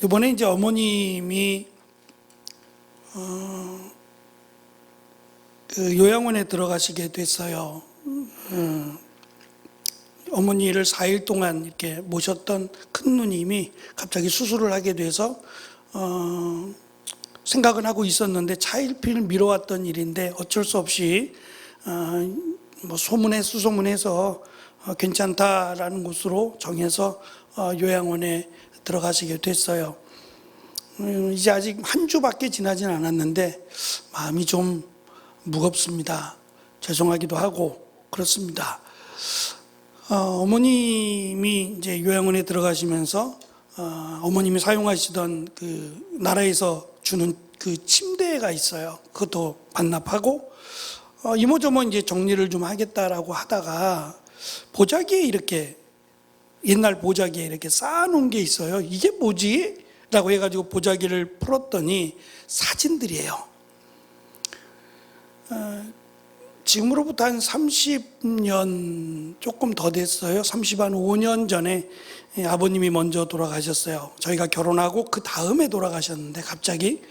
이번에 이제 어머님이 그 요양원에 들어가시게 됐어요. 어머니를 4일 동안 이렇게 모셨던 큰 누님이 갑자기 수술을 하게 돼서 생각은 하고 있었는데 차일피일 미뤄왔던 일인데 어쩔 수 없이 뭐 수소문해서 괜찮다라는 곳으로 정해서 요양원에 들어가시게 됐어요. 이제 아직 한 주밖에 지나진 않았는데 마음이 좀 무겁습니다. 죄송하기도 하고 그렇습니다. 어머님이 이제 요양원에 들어가시면서 어머님이 사용하시던 그 나라에서 주는 그 침대가 있어요. 그것도 반납하고 이모저모 이제 정리를 좀 하겠다라고 하다가 보자기에 이렇게 옛날 보자기에 이렇게 쌓아놓은 게 있어요. 이게 뭐지? 라고 해가지고 보자기를 풀었더니 사진들이에요. 지금으로부터 한 30년 조금 더 됐어요. 35년 전에 아버님이 먼저 돌아가셨어요. 저희가 결혼하고 그 다음에 돌아가셨는데 갑자기.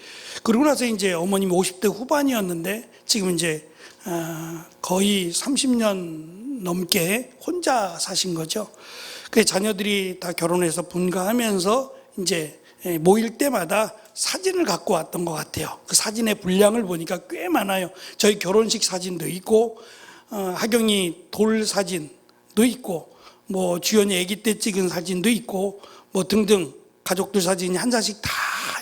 그러고 나서 이제 어머님이 50대 후반이었는데 지금 이제 거의 30년 넘게 혼자 사신 거죠. 그 자녀들이 다 결혼해서 분가하면서 이제 모일 때마다 사진을 갖고 왔던 것 같아요. 그 사진의 분량을 보니까 꽤 많아요. 저희 결혼식 사진도 있고 하경이 돌 사진도 있고 뭐 주연이 아기 때 찍은 사진도 있고 뭐 등등 가족들 사진이 한 장씩 다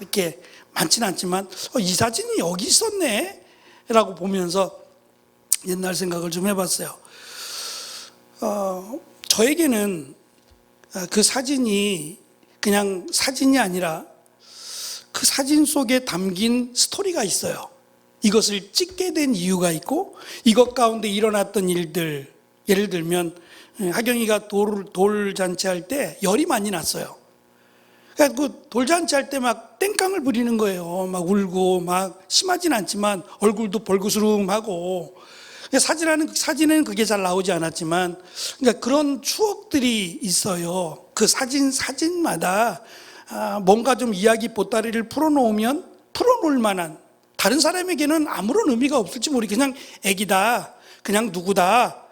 이렇게 많지는 않지만 이 사진이 여기 있었네 라고 보면서 옛날 생각을 좀 해봤어요. 저에게는 그 사진이 그냥 사진이 아니라 그 사진 속에 담긴 스토리가 있어요. 이것을 찍게 된 이유가 있고 이것 가운데 일어났던 일들, 예를 들면 하경이가 돌잔치 할 때 열이 많이 났어요. 그러니까 그 돌잔치 할 때 막 땡깡을 부리는 거예요. 막 울고 막 심하진 않지만 얼굴도 벌그스름하고 사진에는 그게 잘 나오지 않았지만 그러니까 그런 추억들이 있어요. 그 사진마다 뭔가 좀 이야기 보따리를 풀어놓을 만한 다른 사람에게는 아무런 의미가 없을지 그냥 애기다, 그냥 누구다,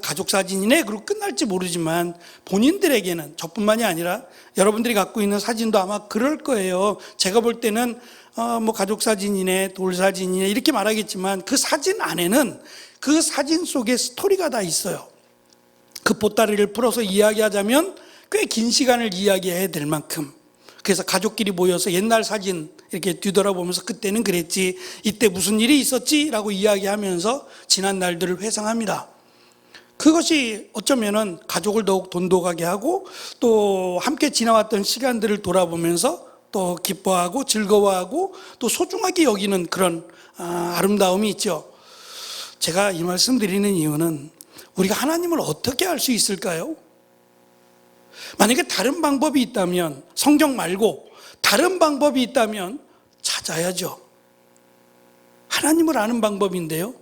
가족 사진이네 그러고 끝날지 모르지만 본인들에게는 저뿐만이 아니라 여러분들이 갖고 있는 사진도 아마 그럴 거예요. 제가 볼 때는 뭐 가족 사진이네, 돌 사진이네 이렇게 말하겠지만 그 사진 안에는 그 사진 속에 스토리가 다 있어요. 그 보따리를 풀어서 이야기하자면 꽤 긴 시간을 이야기해야 될 만큼. 그래서 가족끼리 모여서 옛날 사진 이렇게 뒤돌아보면서 그때는 그랬지, 이때 무슨 일이 있었지 라고 이야기하면서 지난 날들을 회상합니다. 그것이 어쩌면은 가족을 더욱 돈독하게 하고 또 함께 지나왔던 시간들을 돌아보면서 또 기뻐하고 즐거워하고 또 소중하게 여기는 그런 아름다움이 있죠. 제가 이 말씀 드리는 이유는 우리가 하나님을 어떻게 알 수 있을까요? 만약에 다른 방법이 있다면 성경 말고 다른 방법이 있다면 찾아야죠. 하나님을 아는 방법인데요.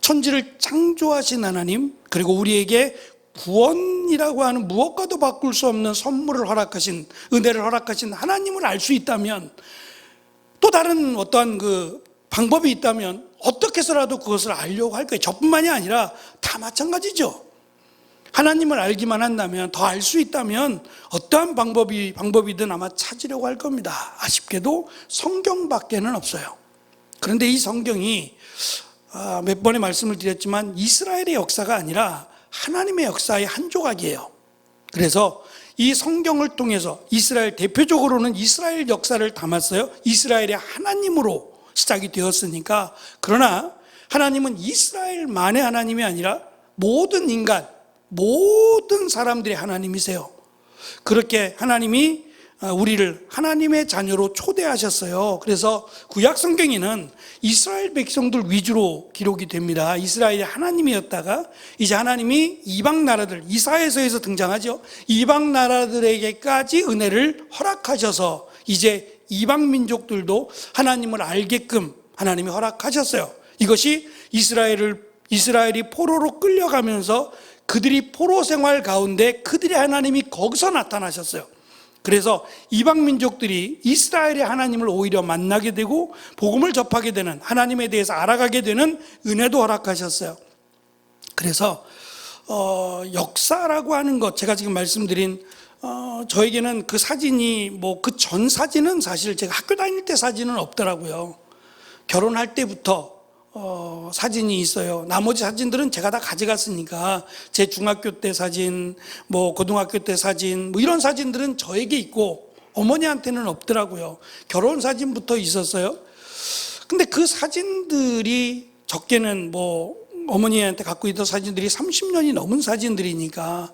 천지를 창조하신 하나님, 그리고 우리에게 구원이라고 하는 무엇과도 바꿀 수 없는 선물을 허락하신, 은혜를 허락하신 하나님을 알 수 있다면 또 다른 어떠한 그 방법이 있다면 어떻게 해서라도 그것을 알려고 할 거예요. 저뿐만이 아니라 다 마찬가지죠. 하나님을 알기만 한다면, 더 알 수 있다면 어떠한 방법이든 아마 찾으려고 할 겁니다. 아쉽게도 성경밖에는 없어요. 그런데 이 성경이 몇 번의 말씀을 드렸지만 이스라엘의 역사가 아니라 하나님의 역사의 한 조각이에요. 그래서 이 성경을 통해서 이스라엘, 대표적으로는 이스라엘 역사를 담았어요. 이스라엘의 하나님으로 시작이 되었으니까. 그러나 하나님은 이스라엘만의 하나님이 아니라 모든 인간, 모든 사람들의 하나님이세요. 그렇게 하나님이 우리를 하나님의 자녀로 초대하셨어요. 그래서 구약 성경에는 이스라엘 백성들 위주로 기록이 됩니다. 이스라엘이 하나님이었다가 이제 하나님이 이방 나라들, 이사야서에서 등장하죠. 이방 나라들에게까지 은혜를 허락하셔서 이제 이방 민족들도 하나님을 알게끔 하나님이 허락하셨어요. 이것이 이스라엘이 포로로 끌려가면서 그들이 포로 생활 가운데 그들의 하나님이 거기서 나타나셨어요. 그래서 이방 민족들이 이스라엘의 하나님을 오히려 만나게 되고 복음을 접하게 되는, 하나님에 대해서 알아가게 되는 은혜도 허락하셨어요. 그래서 역사라고 하는 것, 제가 지금 말씀드린 저에게는 그 사진이 뭐 그 전 사진은 사실 제가 학교 다닐 때 사진은 없더라고요. 결혼할 때부터 사진이 있어요. 나머지 사진들은 제가 다 가져갔으니까 제 중학교 때 사진, 뭐 고등학교 때 사진, 뭐 이런 사진들은 저에게 있고 어머니한테는 없더라고요. 결혼 사진부터 있었어요. 근데 그 사진들이 적게는 뭐 어머니한테 갖고 있던 사진들이 30년이 넘은 사진들이니까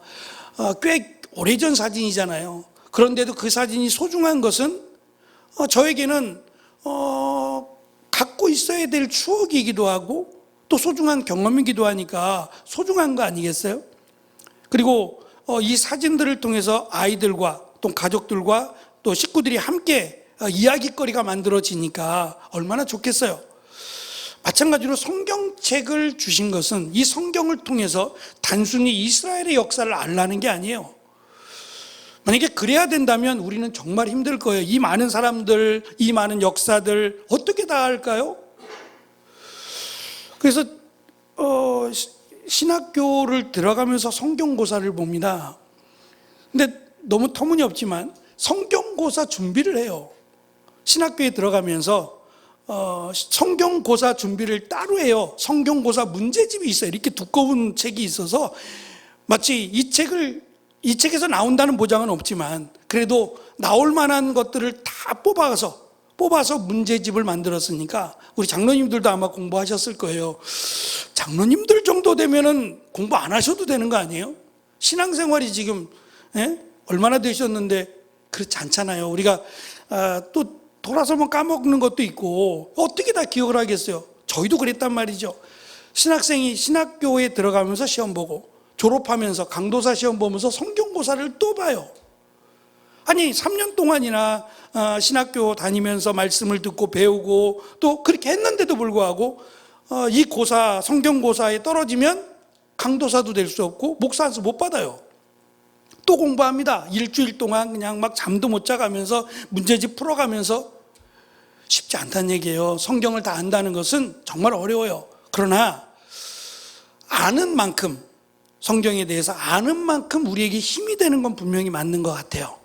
꽤 오래전 사진이잖아요. 그런데도 그 사진이 소중한 것은 저에게는 갖고 있어야 될 추억이기도 하고 또 소중한 경험이기도 하니까 소중한 거 아니겠어요? 그리고 이 사진들을 통해서 아이들과 또 가족들과 또 식구들이 함께 이야기거리가 만들어지니까 얼마나 좋겠어요. 마찬가지로 성경책을 주신 것은 이 성경을 통해서 단순히 이스라엘의 역사를 알라는 게 아니에요. 만약에 그래야 된다면 우리는 정말 힘들 거예요. 이 많은 사람들, 이 많은 역사들 어떻게 다 알까요? 그래서 신학교를 들어가면서 성경고사를 봅니다. 근데 너무 터무니없지만 성경고사 준비를 해요. 신학교에 들어가면서 성경고사 준비를 따로 해요. 성경고사 문제집이 있어요. 이렇게 두꺼운 책이 있어서 마치 이 책에서 나온다는 보장은 없지만 그래도 나올 만한 것들을 다 뽑아서 문제집을 만들었으니까 우리 장로님들도 아마 공부하셨을 거예요. 장로님들 정도 되면은 공부 안 하셔도 되는 거 아니에요? 신앙생활이 지금 얼마나 되셨는데 그렇지 않잖아요. 우리가 또 돌아서면 까먹는 것도 있고 어떻게 다 기억을 하겠어요? 저희도 그랬단 말이죠. 신학생이 신학교에 들어가면서 시험 보고 졸업하면서 강도사 시험 보면서 성경고사를 또 봐요. 아니 3년 동안이나 신학교 다니면서 말씀을 듣고 배우고 또 그렇게 했는데도 불구하고 이 고사, 성경고사에 떨어지면 강도사도 될 수 없고 목사한테 못 받아요. 또 공부합니다. 일주일 동안 그냥 막 잠도 못 자가면서 문제집 풀어가면서 쉽지 않다는 얘기예요. 성경을 다 안다는 것은 정말 어려워요. 그러나 아는 만큼, 성경에 대해서 아는 만큼 우리에게 힘이 되는 건 분명히 맞는 것 같아요.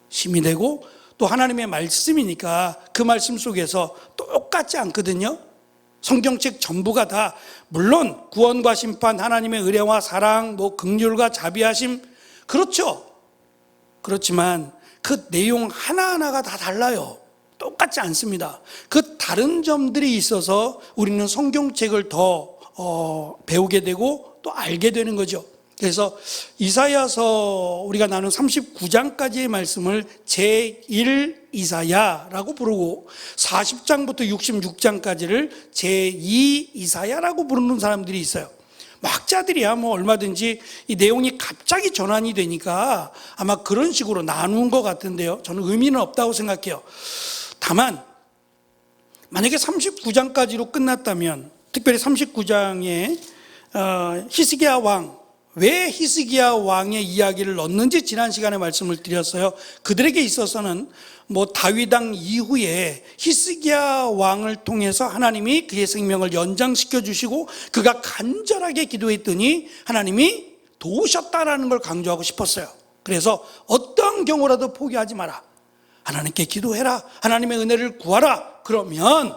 힘이 되고 또 하나님의 말씀이니까 그 말씀 속에서 똑같지 않거든요. 성경책 전부가 다 물론 구원과 심판, 하나님의 의뢰와 사랑, 뭐 긍휼과 자비하심, 그렇죠. 그렇지만 그 내용 하나하나가 다 달라요. 똑같지 않습니다. 그 다른 점들이 있어서 우리는 성경책을 더 배우게 되고 또 알게 되는 거죠. 그래서 이사야서 우리가 나눈 39장까지의 말씀을 제1 이사야라고 부르고 40장부터 66장까지를 제2 이사야라고 부르는 사람들이 있어요. 학자들이야 뭐 얼마든지 이 내용이 갑자기 전환이 되니까 아마 그런 식으로 나눈 것 같은데요. 저는 의미는 없다고 생각해요. 다만 만약에 39장까지로 끝났다면, 특별히 39장에 히스기야 왕, 왜 히스기야 왕의 이야기를 넣었는지 지난 시간에 말씀을 드렸어요. 그들에게 있어서는 뭐 다윗 왕 이후에 히스기야 왕을 통해서 하나님이 그의 생명을 연장시켜 주시고 그가 간절하게 기도했더니 하나님이 도우셨다라는 걸 강조하고 싶었어요. 그래서 어떤 경우라도 포기하지 마라. 하나님께 기도해라. 하나님의 은혜를 구하라. 그러면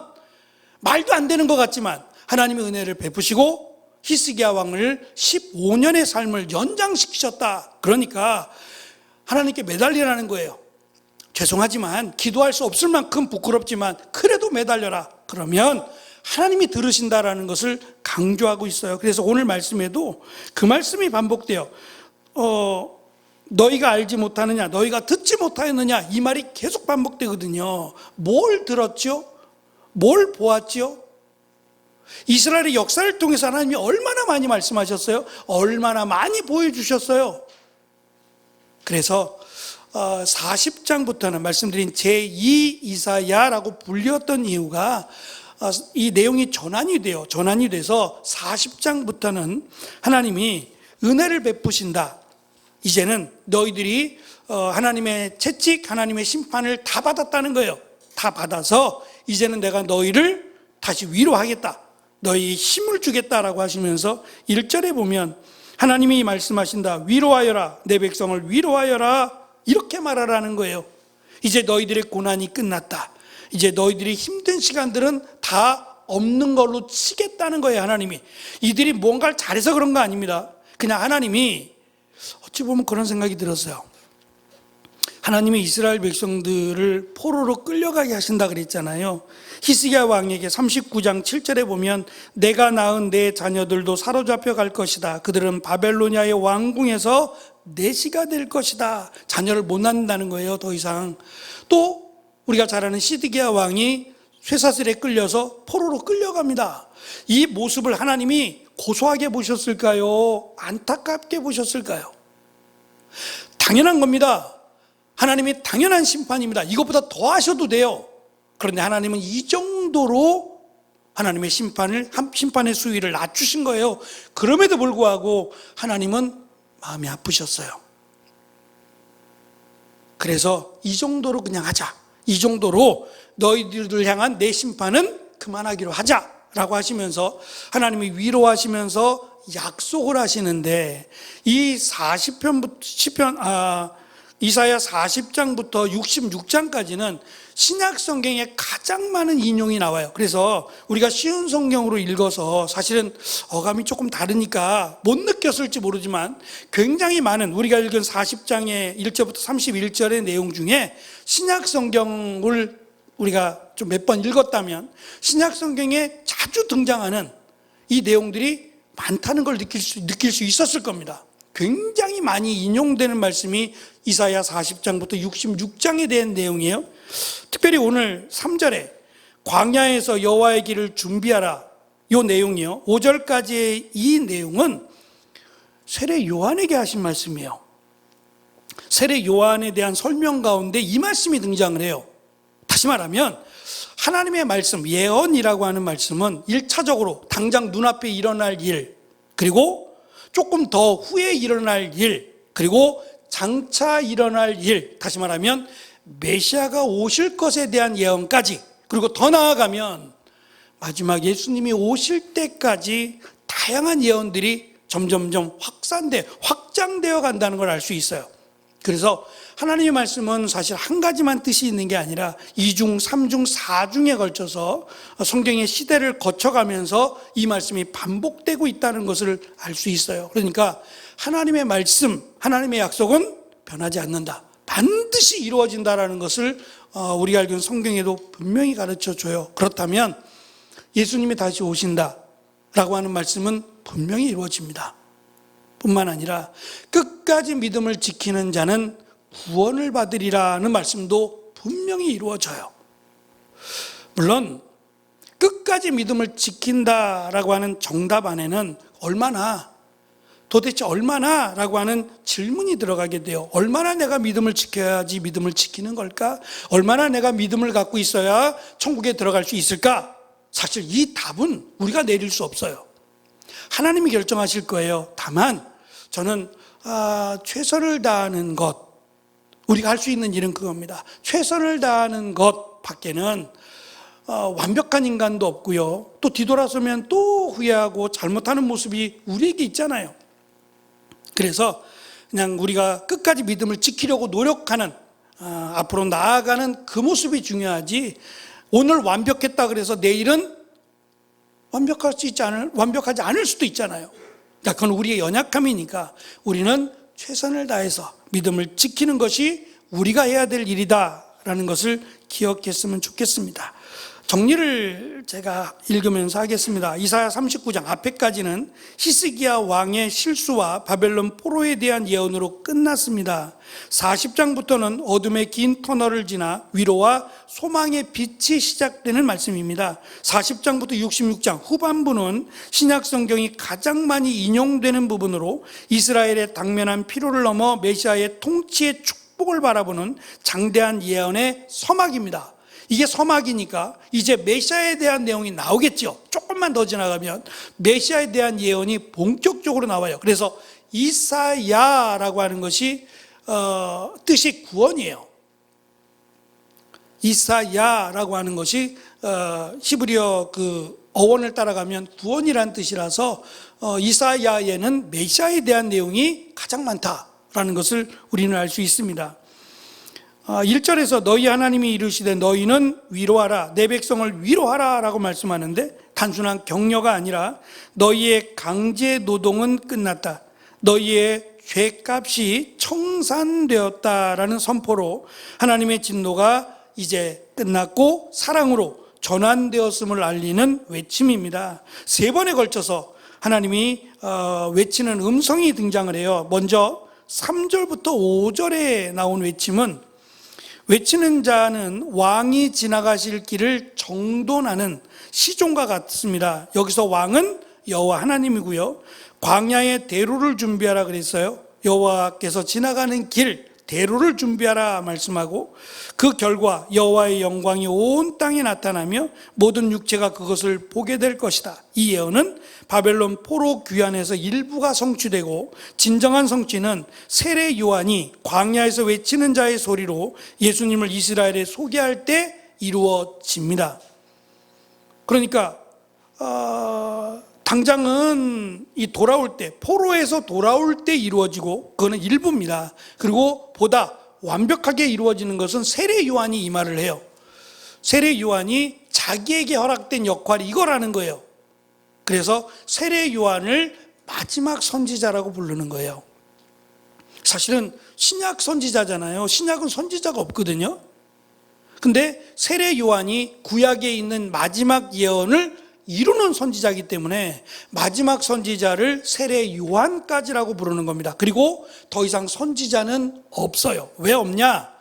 말도 안 되는 것 같지만 하나님의 은혜를 베푸시고 히스기야 왕을 15년의 삶을 연장시키셨다. 그러니까 하나님께 매달리라는 거예요. 죄송하지만 기도할 수 없을 만큼 부끄럽지만 그래도 매달려라. 그러면 하나님이 들으신다라는 것을 강조하고 있어요. 그래서 오늘 말씀에도 그 말씀이 반복돼요. 너희가 알지 못하느냐, 너희가 듣지 못하였느냐, 이 말이 계속 반복되거든요. 뭘 들었죠? 뭘 보았죠? 이스라엘의 역사를 통해서 하나님이 얼마나 많이 말씀하셨어요? 얼마나 많이 보여주셨어요? 그래서 40장부터는 말씀드린 제2 이사야라고 불렸던 이유가 이 내용이 전환이 돼서 40장부터는 하나님이 은혜를 베푸신다. 이제는 너희들이 하나님의 채찍, 하나님의 심판을 다 받았다는 거예요. 다 받아서 이제는 내가 너희를 다시 위로하겠다, 너희 힘을 주겠다라고 하시면서 1절에 보면 하나님이 말씀하신다. 위로하여라, 내 백성을 위로하여라, 이렇게 말하라는 거예요. 이제 너희들의 고난이 끝났다. 이제 너희들이 힘든 시간들은 다 없는 걸로 치겠다는 거예요. 하나님이 이들이 뭔가를 잘해서 그런 거 아닙니다. 그냥 하나님이, 어찌 보면 그런 생각이 들었어요. 하나님이 이스라엘 백성들을 포로로 끌려가게 하신다 그랬잖아요. 히스기야 왕에게 39장 7절에 보면 내가 낳은 내 자녀들도 사로잡혀 갈 것이다. 그들은 바벨로니아의 왕궁에서 내시가 될 것이다. 자녀를 못 낳는다는 거예요. 더 이상. 또 우리가 잘 아는 시드기야 왕이 쇠사슬에 끌려서 포로로 끌려갑니다. 이 모습을 하나님이 고소하게 보셨을까요? 안타깝게 보셨을까요? 당연한 겁니다. 하나님이 당연한 심판입니다. 이것보다 더 하셔도 돼요. 그런데 하나님은 이 정도로 하나님의 심판의 수위를 낮추신 거예요. 그럼에도 불구하고 하나님은 마음이 아프셨어요. 그래서 이 정도로 그냥 하자, 이 정도로 너희들을 향한 내 심판은 그만하기로 하자라고 하시면서 하나님이 위로하시면서 약속을 하시는데, 이 이사야 40장부터 66장까지는 신약 성경에 가장 많은 인용이 나와요. 그래서 우리가 쉬운 성경으로 읽어서 사실은 어감이 조금 다르니까 못 느꼈을지 모르지만 굉장히 많은, 우리가 읽은 40장의 1절부터 31절의 내용 중에 신약 성경을 우리가 좀 몇 번 읽었다면 신약 성경에 자주 등장하는 이 내용들이 많다는 걸 느낄 수 있었을 겁니다. 굉장히 많이 인용되는 말씀이 이사야 40장부터 66장에 대한 내용이에요. 특별히 오늘 3절에 광야에서 여호와의 길을 준비하라, 이 내용이요, 5절까지의 이 내용은 세례 요한에게 하신 말씀이에요. 세례 요한에 대한 설명 가운데 이 말씀이 등장을 해요. 다시 말하면 하나님의 말씀, 예언이라고 하는 말씀은 1차적으로 당장 눈앞에 일어날 일, 그리고 조금 더 후에 일어날 일, 그리고 장차 일어날 일, 다시 말하면 메시아가 오실 것에 대한 예언까지, 그리고 더 나아가면 마지막 예수님이 오실 때까지 다양한 예언들이 점점점 확장되어 간다는 걸 알 수 있어요. 그래서 하나님의 말씀은 사실 한 가지만 뜻이 있는 게 아니라 2중, 3중, 4중에 걸쳐서 성경의 시대를 거쳐가면서 이 말씀이 반복되고 있다는 것을 알 수 있어요. 그러니까 하나님의 말씀, 하나님의 약속은 변하지 않는다, 반드시 이루어진다라는 것을 우리가 알기로는 성경에도 분명히 가르쳐줘요. 그렇다면 예수님이 다시 오신다라고 하는 말씀은 분명히 이루어집니다. 뿐만 아니라 끝까지 믿음을 지키는 자는 구원을 받으리라는 말씀도 분명히 이루어져요. 물론 끝까지 믿음을 지킨다라고 하는 정답 안에는 도대체 얼마나 라고 하는 질문이 들어가게 돼요. 얼마나 내가 믿음을 지켜야지 믿음을 지키는 걸까? 얼마나 내가 믿음을 갖고 있어야 천국에 들어갈 수 있을까? 사실 이 답은 우리가 내릴 수 없어요. 하나님이 결정하실 거예요. 다만 저는 최선을 다하는 것, 우리가 할 수 있는 일은 그겁니다. 최선을 다하는 것 밖에는 완벽한 인간도 없고요, 또 뒤돌아서면 또 후회하고 잘못하는 모습이 우리에게 있잖아요. 그래서 그냥 우리가 끝까지 믿음을 지키려고 노력하는, 앞으로 나아가는 그 모습이 중요하지, 오늘 완벽했다 그래서 내일은 완벽하지 않을 수도 있잖아요. 그건 우리의 연약함이니까 우리는 최선을 다해서 믿음을 지키는 것이 우리가 해야 될 일이다라는 것을 기억했으면 좋겠습니다. 정리를 제가 읽으면서 하겠습니다. 이사야 39장 앞에까지는 히스기야 왕의 실수와 바벨론 포로에 대한 예언으로 끝났습니다. 40장부터는 어둠의 긴 터널을 지나 위로와 소망의 빛이 시작되는 말씀입니다. 40장부터 66장 후반부는 신약 성경이 가장 많이 인용되는 부분으로 이스라엘의 당면한 피로를 넘어 메시아의 통치의 축복을 바라보는 장대한 예언의 서막입니다. 이게 서막이니까 이제 메시아에 대한 내용이 나오겠죠. 조금만 더 지나가면 메시아에 대한 예언이 본격적으로 나와요. 그래서 이사야라고 하는 것이 뜻이 구원이에요. 이사야라고 하는 것이 히브리어 그 어원을 따라가면 구원이란 뜻이라서 이사야에는 메시아에 대한 내용이 가장 많다라는 것을 우리는 알 수 있습니다. 1절에서 너희 하나님이 이르시되 너희는 위로하라 내 백성을 위로하라 라고 말씀하는데 단순한 격려가 아니라 너희의 강제 노동은 끝났다, 너희의 죄값이 청산되었다라는 선포로 하나님의 진노가 이제 끝났고 사랑으로 전환되었음을 알리는 외침입니다. 3번에 걸쳐서 하나님이 외치는 음성이 등장을 해요. 먼저 3절부터 5절에 나온 외침은 외치는 자는 왕이 지나가실 길을 정돈하는 시종과 같습니다. 여기서 왕은 여호와 하나님이고요. 광야에 대로를 준비하라 그랬어요. 여호와께서 지나가는 길, 대로를 준비하라 말씀하고 그 결과 여호와의 영광이 온 땅에 나타나며 모든 육체가 그것을 보게 될 것이다. 이 예언은 바벨론 포로 귀환에서 일부가 성취되고 진정한 성취는 세례 요한이 광야에서 외치는 자의 소리로 예수님을 이스라엘에 소개할 때 이루어집니다. 그러니까 당장은 이 돌아올 때, 포로에서 돌아올 때 이루어지고 그거는 일부입니다. 그리고 보다 완벽하게 이루어지는 것은 세례 요한이 이 말을 해요. 세례 요한이 자기에게 허락된 역할이 이거라는 거예요. 그래서 세례 요한을 마지막 선지자라고 부르는 거예요. 사실은 신약 선지자잖아요. 신약은 선지자가 없거든요. 근데 세례 요한이 구약에 있는 마지막 예언을 이루는 선지자이기 때문에 마지막 선지자를 세례 요한까지라고 부르는 겁니다. 그리고 더 이상 선지자는 없어요. 왜 없냐?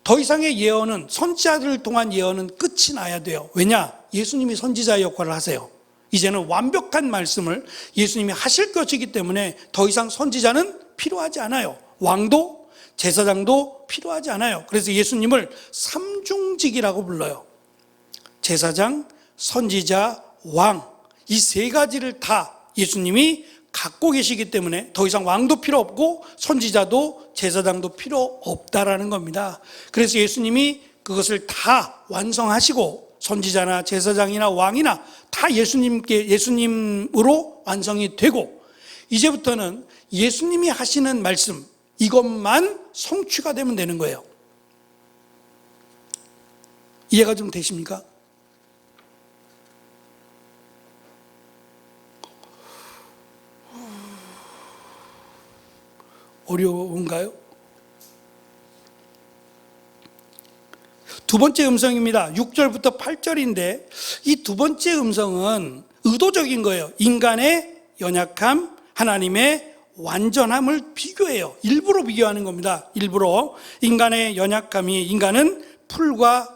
더 이상의 예언은, 선지자들을 통한 예언은 끝이 나야 돼요. 왜냐? 예수님이 선지자의 역할을 하세요. 이제는 완벽한 말씀을 예수님이 하실 것이기 때문에 더 이상 선지자는 필요하지 않아요. 왕도 제사장도 필요하지 않아요. 그래서 예수님을 삼중직이라고 불러요. 제사장, 선지자, 왕, 이 3가지를 다 예수님이 갖고 계시기 때문에 더 이상 왕도 필요 없고 선지자도 제사장도 필요 없다라는 겁니다. 그래서 예수님이 그것을 다 완성하시고 선지자나 제사장이나 왕이나 다 예수님으로 완성이 되고 이제부터는 예수님이 하시는 말씀 이것만 성취가 되면 되는 거예요. 이해가 좀 되십니까? 어려운가요? 두 번째 음성입니다. 6절부터 8절인데 이 두 번째 음성은 의도적인 거예요. 인간의 연약함, 하나님의 완전함을 비교해요. 일부러 비교하는 겁니다. 일부러 인간의 연약함이, 인간은 풀과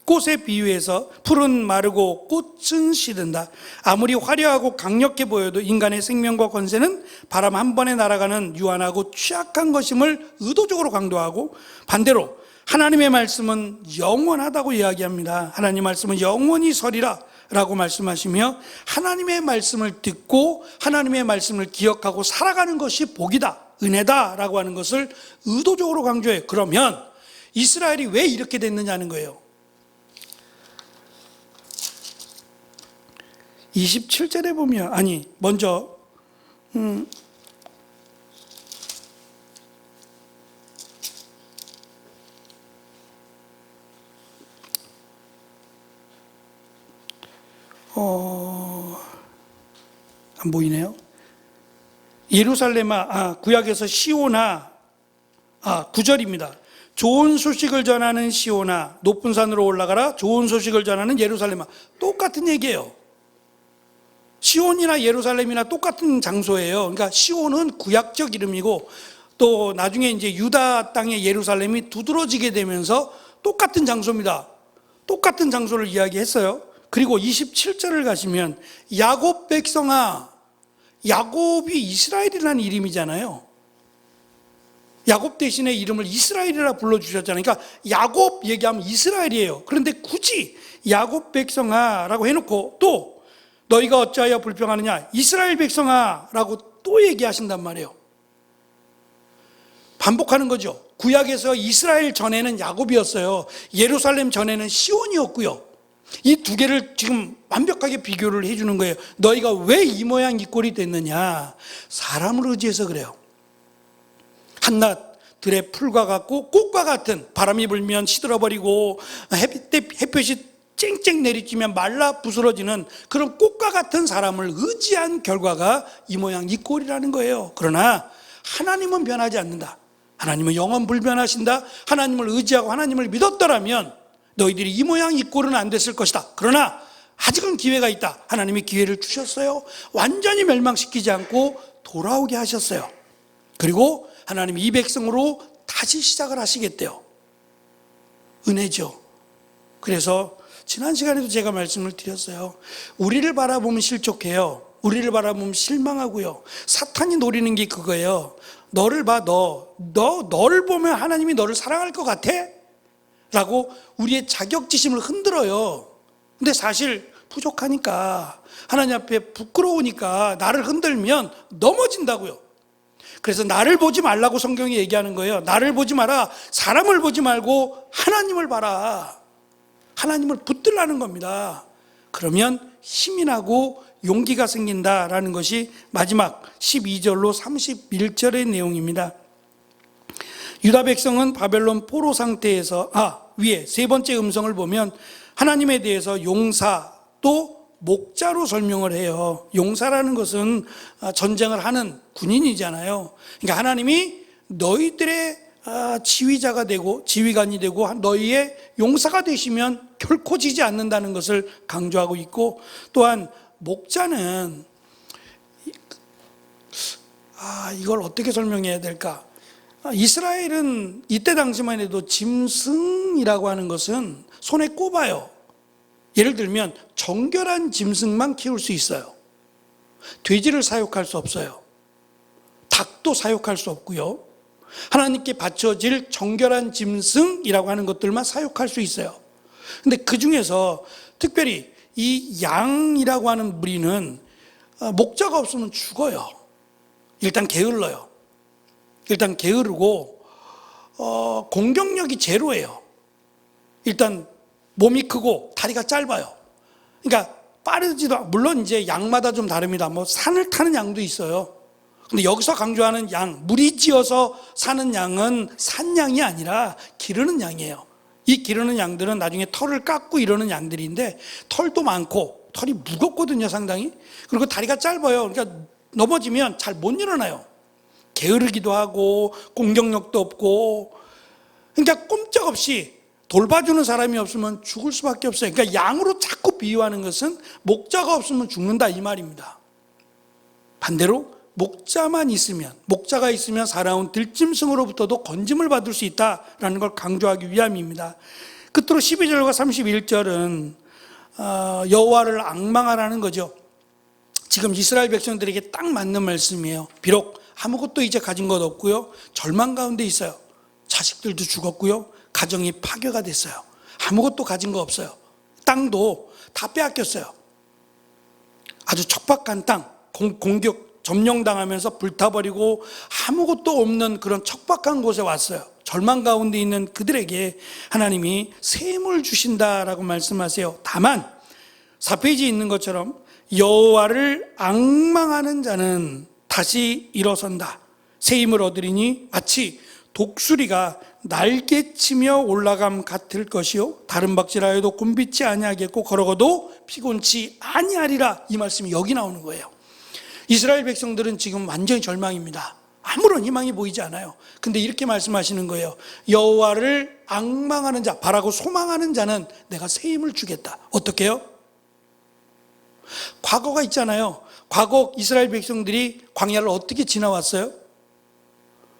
꽃에 비유해서 풀은 마르고 꽃은 시든다. 아무리 화려하고 강력해 보여도 인간의 생명과 권세는 바람 한 번에 날아가는 유한하고 취약한 것임을 의도적으로 강조하고 반대로 하나님의 말씀은 영원하다고 이야기합니다. 하나님의 말씀은 영원히 서리라 라고 말씀하시며 하나님의 말씀을 듣고 하나님의 말씀을 기억하고 살아가는 것이 복이다, 은혜다 라고 하는 것을 의도적으로 강조해요. 그러면 이스라엘이 왜 이렇게 됐느냐는 거예요. 27절에 보면, 먼저 안 보이네요. 예루살렘아, 구약에서 시온아, 9절입니다. 좋은 소식을 전하는 시온아, 높은 산으로 올라가라. 좋은 소식을 전하는 예루살렘아. 똑같은 얘기예요. 시온이나 예루살렘이나 똑같은 장소예요. 그러니까 시온은 구약적 이름이고 또 나중에 이제 유다 땅의 예루살렘이 두드러지게 되면서 똑같은 장소입니다. 똑같은 장소를 이야기했어요. 그리고 27절을 가시면 야곱 백성아, 야곱이 이스라엘이라는 이름이잖아요. 야곱 대신에 이름을 이스라엘이라 불러주셨잖아요. 그러니까 야곱 얘기하면 이스라엘이에요. 그런데 굳이 야곱 백성아 라고 해놓고 또 너희가 어찌하여 불평하느냐, 이스라엘 백성아 라고 또 얘기하신단 말이에요. 반복하는 거죠. 구약에서 이스라엘 전에는 야곱이었어요. 예루살렘 전에는 시온이었고요. 이 두 개를 지금 완벽하게 비교를 해주는 거예요. 너희가 왜 이 모양 이 꼴이 됐느냐? 사람을 의지해서 그래요. 한낮 들의 풀과 같고 꽃과 같은, 바람이 불면 시들어버리고 햇볕이 쨍쨍 내리쬐면 말라 부스러지는 그런 꽃과 같은 사람을 의지한 결과가 이 모양 이 꼴이라는 거예요. 그러나 하나님은 변하지 않는다. 하나님은 영원 불변하신다. 하나님을 의지하고 하나님을 믿었더라면 너희들이 이 모양 이 꼴은 안 됐을 것이다. 그러나 아직은 기회가 있다. 하나님이 기회를 주셨어요. 완전히 멸망시키지 않고 돌아오게 하셨어요. 그리고 하나님이 이 백성으로 다시 시작을 하시겠대요. 은혜죠. 그래서 지난 시간에도 제가 말씀을 드렸어요. 우리를 바라보면 실족해요. 우리를 바라보면 실망하고요. 사탄이 노리는 게 그거예요. 너를 봐, 너를 보면 하나님이 너를 사랑할 것 같아? 라고 우리의 자격지심을 흔들어요. 근데 사실 부족하니까, 하나님 앞에 부끄러우니까 나를 흔들면 넘어진다고요. 그래서 나를 보지 말라고 성경이 얘기하는 거예요. 나를 보지 마라. 사람을 보지 말고 하나님을 봐라. 하나님을 붙들라는 겁니다. 그러면 힘이 나고 용기가 생긴다라는 것이 마지막 12절로 31절의 내용입니다. 유다 백성은 바벨론 포로 상태에서 위에 세 번째 음성을 보면 하나님에 대해서 용사 또 목자로 설명을 해요. 용사라는 것은 전쟁을 하는 군인이잖아요. 그러니까 하나님이 너희들의 지휘자가 되고 지휘관이 되고 너희의 용사가 되시면 결코 지지 않는다는 것을 강조하고 있고, 또한 목자는 이걸 어떻게 설명해야 될까? 이스라엘은 이때 당시만 해도 짐승이라고 하는 것은 손에 꼽아요. 예를 들면 정결한 짐승만 키울 수 있어요. 돼지를 사육할 수 없어요. 닭도 사육할 수 없고요. 하나님께 바쳐질 정결한 짐승이라고 하는 것들만 사육할 수 있어요. 근데 그 중에서 특별히 이 양이라고 하는 무리는 목자가 없으면 죽어요. 일단 게을러요. 일단 게으르고 공격력이 제로예요. 일단 몸이 크고 다리가 짧아요. 그러니까 빠르지도, 물론 이제 양마다 좀 다릅니다. 뭐 산을 타는 양도 있어요. 근데 여기서 강조하는 양, 무리지어서 사는 양은 산양이 아니라 기르는 양이에요. 이 기르는 양들은 나중에 털을 깎고 이러는 양들인데, 털도 많고 털이 무겁거든요, 상당히. 그리고 다리가 짧아요. 그러니까 넘어지면 잘 못 일어나요. 게으르기도 하고 공격력도 없고, 그러니까 꼼짝없이 돌봐주는 사람이 없으면 죽을 수밖에 없어요. 그러니까 양으로 자꾸 비유하는 것은 목자가 없으면 죽는다 이 말입니다. 반대로 목자가 있으면 살아온 들짐승으로부터도 건짐을 받을 수 있다라는 걸 강조하기 위함입니다. 끝으로 12절과 31절은 여호와를 앙망하라는 거죠. 지금 이스라엘 백성들에게 딱 맞는 말씀이에요. 비록 아무것도 이제 가진 것 없고요, 절망 가운데 있어요. 자식들도 죽었고요, 가정이 파괴가 됐어요. 아무것도 가진 거 없어요. 땅도 다 빼앗겼어요. 아주 척박한 땅, 공격 점령당하면서 불타버리고 아무것도 없는 그런 척박한 곳에 왔어요. 절망 가운데 있는 그들에게 하나님이 샘을 주신다라고 말씀하세요. 다만 4페이지에 있는 것처럼 여호와를 앙망하는 자는 다시 일어선다. 새 힘을 얻으리니 마치 독수리가 날개치며 올라감 같을 것이요, 다른 박질하여도 굼빛지 아니하겠고 걸어가도 피곤치 아니하리라. 이 말씀이 여기 나오는 거예요. 이스라엘 백성들은 지금 완전히 절망입니다. 아무런 희망이 보이지 않아요. 근데 이렇게 말씀하시는 거예요. 여호와를 앙망하는 자, 바라고 소망하는 자는 내가 새 힘을 주겠다. 어떻게 해요? 과거가 있잖아요. 과거 이스라엘 백성들이 광야를 어떻게 지나왔어요?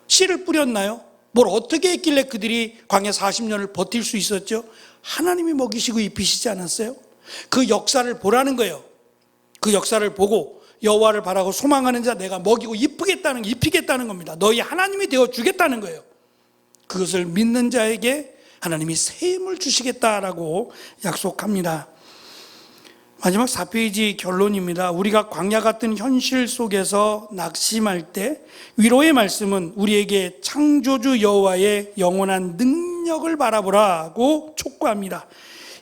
씨를 뿌렸나요? 뭘 어떻게 했길래 그들이 광야 40년을 버틸 수 있었죠? 하나님이 먹이시고 입히시지 않았어요? 그 역사를 보라는 거예요. 그 역사를 보고 여호와를 바라고 소망하는 자 내가 먹이고 입히겠다는 겁니다. 너희 하나님이 되어주겠다는 거예요. 그것을 믿는 자에게 하나님이 새 힘을 주시겠다라고 약속합니다. 마지막 4페이지 결론입니다. 우리가 광야 같은 현실 속에서 낙심할 때 위로의 말씀은 우리에게 창조주 여호와의 영원한 능력을 바라보라고 촉구합니다.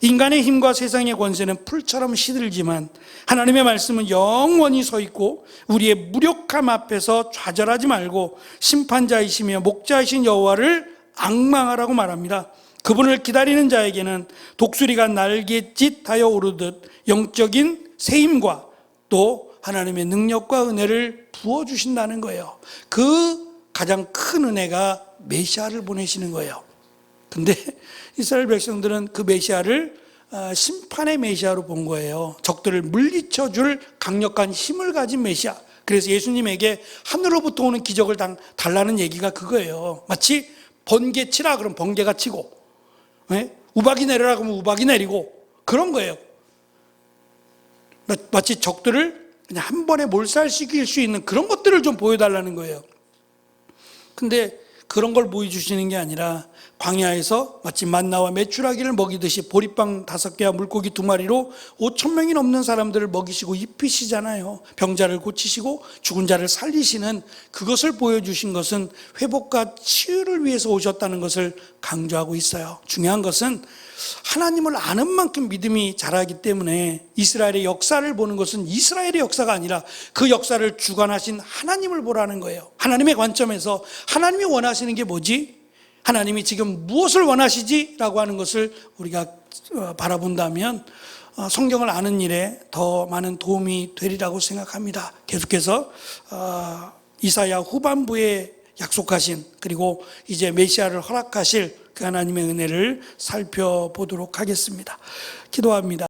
인간의 힘과 세상의 권세는 풀처럼 시들지만 하나님의 말씀은 영원히 서 있고 우리의 무력함 앞에서 좌절하지 말고 심판자이시며 목자이신 여호와를 앙망하라고 말합니다. 그분을 기다리는 자에게는 독수리가 날갯짓하여 오르듯 영적인 세임과 또 하나님의 능력과 은혜를 부어주신다는 거예요. 그 가장 큰 은혜가 메시아를 보내시는 거예요. 근데 이스라엘 백성들은 그 메시아를 심판의 메시아로 본 거예요. 적들을 물리쳐 줄 강력한 힘을 가진 메시아. 그래서 예수님에게 하늘로부터 오는 기적을 달라는 얘기가 그거예요. 마치 번개 치라 그러면 번개가 치고, 우박이 내려라 그러면 우박이 내리고, 그런 거예요. 마치 적들을 그냥 한 번에 몰살시킬 수 있는 그런 것들을 좀 보여달라는 거예요. 근데 그런 걸 보여주시는 게 아니라 광야에서 마치 만나와 메추라기를 먹이듯이 보리빵 5개와 물고기 2마리로 5,000명이 넘는 사람들을 먹이시고 입히시잖아요. 병자를 고치시고 죽은 자를 살리시는 그것을 보여주신 것은 회복과 치유를 위해서 오셨다는 것을 강조하고 있어요. 중요한 것은 하나님을 아는 만큼 믿음이 자라기 때문에 이스라엘의 역사를 보는 것은 이스라엘의 역사가 아니라 그 역사를 주관하신 하나님을 보라는 거예요. 하나님의 관점에서 하나님이 원하시는 게 뭐지? 하나님이 지금 무엇을 원하시지? 라고 하는 것을 우리가 바라본다면 성경을 아는 일에 더 많은 도움이 되리라고 생각합니다. 계속해서 이사야 후반부에 약속하신 그리고 이제 메시아를 허락하실 그 하나님의 은혜를 살펴보도록 하겠습니다. 기도합니다.